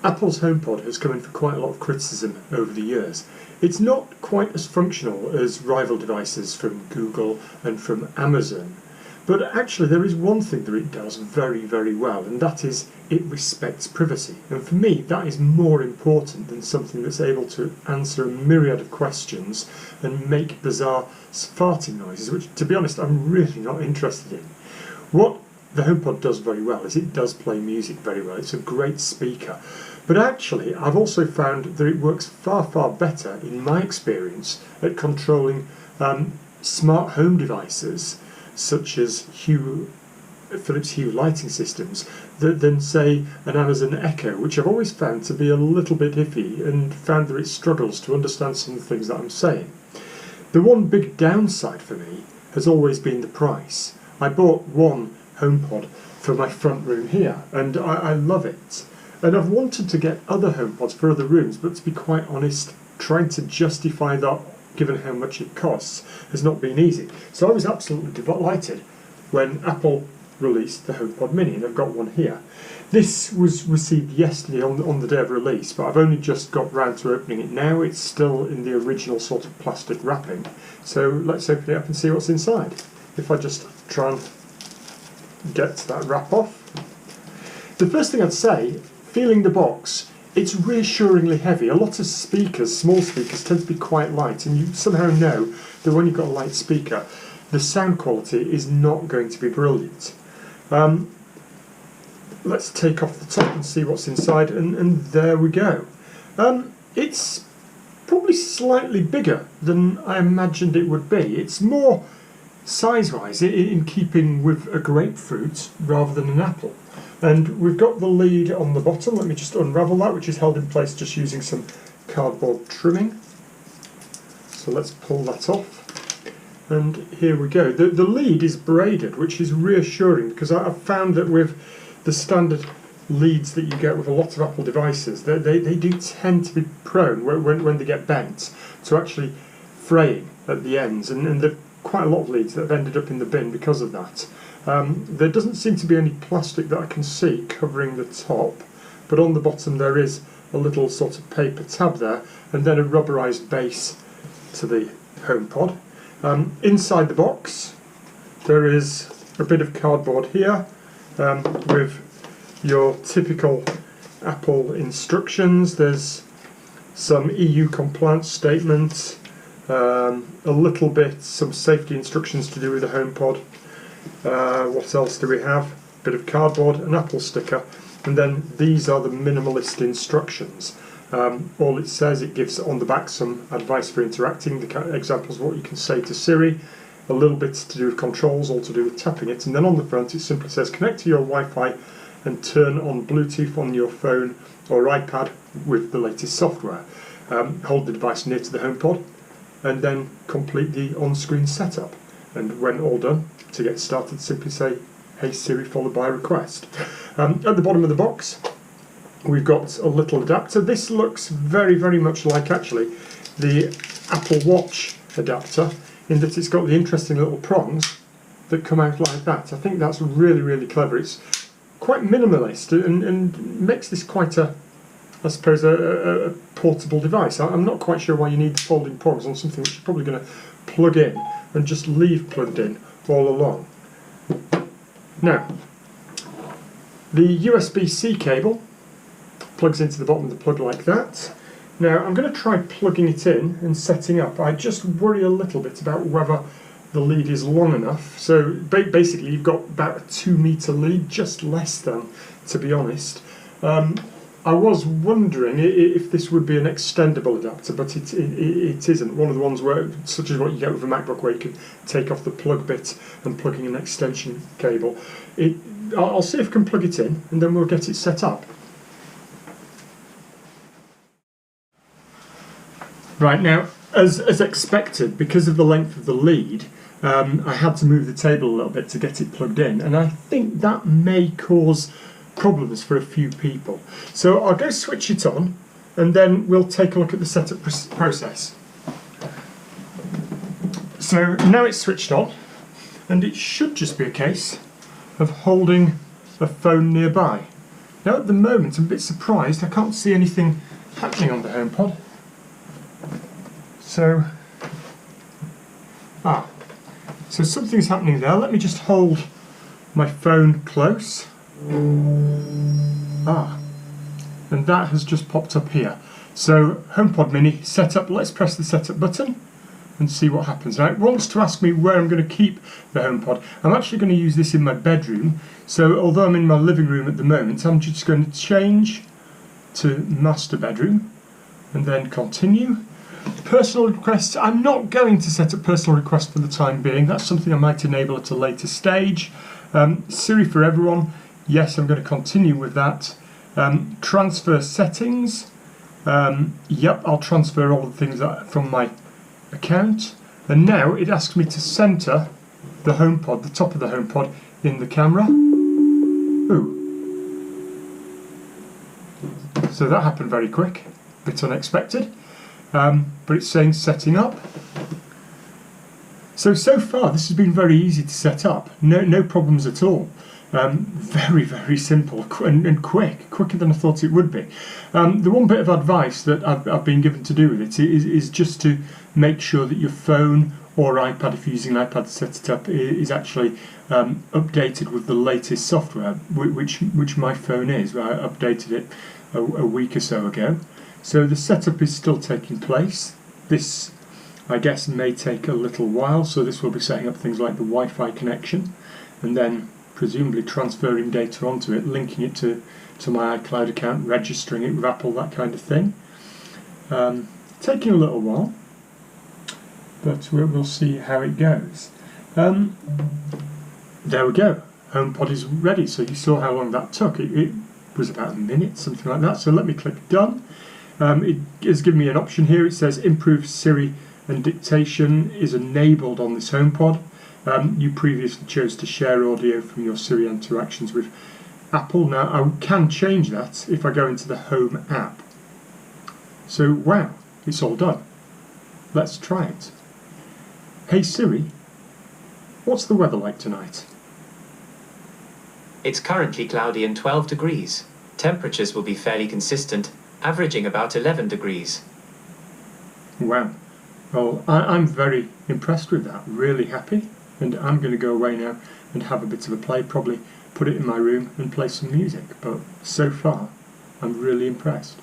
Apple's HomePod has come in for quite a lot of criticism over the years. It's not quite as functional as rival devices from Google and from Amazon, but actually there is one thing that it does very, very well, and that is it respects privacy. And for me, that is more important than something that's able to answer a myriad of questions and make bizarre farting noises, which, to be honest, I'm really not interested in. What the HomePod does very well is it does play music very well. It's a great speaker. But actually, I've also found that it works far, far better, in my experience, at controlling smart home devices, such as Philips Hue lighting systems, than, say, an Amazon Echo, which I've always found to be a little bit iffy and found that it struggles to understand some of the things that I'm saying. The one big downside for me has always been the price. I bought one HomePod for my front room here, and I love it. And I've wanted to get other HomePods for other rooms, but to be quite honest, trying to justify that, given how much it costs, has not been easy. So I was absolutely delighted when Apple released the HomePod Mini, and I've got one here. This was received yesterday on the day of release, but I've only just got round to opening it now. It's still in the original sort of plastic wrapping. So let's open it up and see what's inside. If I just try and get that wrap off. The first thing I'd say, feeling the box, it's reassuringly heavy. A lot of speakers, small speakers, tend to be quite light, and you somehow know that when you've got a light speaker, the sound quality is not going to be brilliant. Let's take off the top and see what's inside, and there we go. It's probably slightly bigger than I imagined it would be. It's more size-wise in keeping with a grapefruit rather than an apple. And we've got the lead on the bottom. Let me just unravel that, which is held in place just using some cardboard trimming. So let's pull that off. And here we go. The lead is braided, which is reassuring, because I've found that with the standard leads that you get with a lot of Apple devices, they do tend to be prone, when they get bent, to actually fraying at the ends. And there are quite a lot of leads that have ended up in the bin because of that. There doesn't seem to be any plastic that I can see covering the top, but on the bottom there is a little sort of paper tab there, and then a rubberized base to the HomePod. Inside the box there is a bit of cardboard here with your typical Apple instructions. There's some EU compliance statement, a little bit, some safety instructions to do with the HomePod. What else do we have? A bit of cardboard, an Apple sticker, and then these are the minimalist instructions. All it says, it gives on the back some advice for interacting, the examples of what you can say to Siri, a little bit to do with controls, all to do with tapping it, and then on the front it simply says connect to your Wi-Fi and turn on Bluetooth on your phone or iPad with the latest software. Hold the device near to the HomePod and then complete the on-screen setup. And when all done, to get started, simply say, "Hey Siri," followed by a request. At the bottom of the box, we've got a little adapter. This looks very, very much like, actually, the Apple Watch adapter, in that it's got the interesting little prongs that come out like that. I think that's really, really clever. It's quite minimalist and makes this quite a, I suppose, a portable device. I'm not quite sure why you need the folding prongs on something which you're probably going to plug in and just leave plugged in all along. Now, the USB-C cable plugs into the bottom of the plug like that. Now, I'm going to try plugging it in and setting up. I just worry a little bit about whether the lead is long enough. So basically you've got about a 2-meter lead, just less than, to be honest. I was wondering if this would be an extendable adapter, but it isn't. One of the ones where, such as what you get with a MacBook, where you can take off the plug bit and plug in an extension cable. I'll see if I can plug it in, and then we'll get it set up. Right, now, as expected, because of the length of the lead, I had to move the table a little bit to get it plugged in, and I think that may cause problems for a few people. So I'll go switch it on, and then we'll take a look at the setup process. So now it's switched on, and it should just be a case of holding a phone nearby. Now at the moment I'm a bit surprised, I can't see anything happening on the HomePod. So something's happening there. Let me just hold my phone close. And that has just popped up here. So HomePod Mini setup. Let's press the setup button and see what happens. Now it wants to ask me where I'm going to keep the HomePod. I'm actually going to use this in my bedroom. So although I'm in my living room at the moment, I'm just going to change to master bedroom and then continue. Personal requests. I'm not going to set up personal requests for the time being. That's something I might enable at a later stage. Siri for everyone. Yes, I'm going to continue with that. Transfer settings. Yep, I'll transfer all the things from my account. And now it asks me to center the HomePod, the top of the HomePod, in the camera. Ooh. So that happened very quick, a bit unexpected. But it's saying setting up. So far this has been very easy to set up. No problems at all. Very, very simple and quicker than I thought it would be. The one bit of advice that I've been given to do with it is just to make sure that your phone or iPad, if you're using an iPad to set it up, is actually updated with the latest software, which my phone is. I updated it a week or so ago. So the setup is still taking place. This, I guess, may take a little while, so this will be setting up things like the Wi-Fi connection and then presumably transferring data onto it, linking it to my iCloud account, registering it with Apple, that kind of thing. Taking a little while, but we'll see how it goes. There we go. HomePod is ready. So you saw how long that took. It was about a minute, something like that. So let me click Done. It has given me an option here. It says Improved Siri and Dictation is enabled on this HomePod. You previously chose to share audio from your Siri interactions with Apple. Now I can change that if I go into the Home app. So wow, it's all done. Let's try it. Hey Siri, what's the weather like tonight? It's currently cloudy and 12 degrees. Temperatures will be fairly consistent, averaging about 11 degrees. Wow. Well, I'm very impressed with that, really happy, and I'm going to go away now and have a bit of a play, probably put it in my room and play some music, but so far I'm really impressed.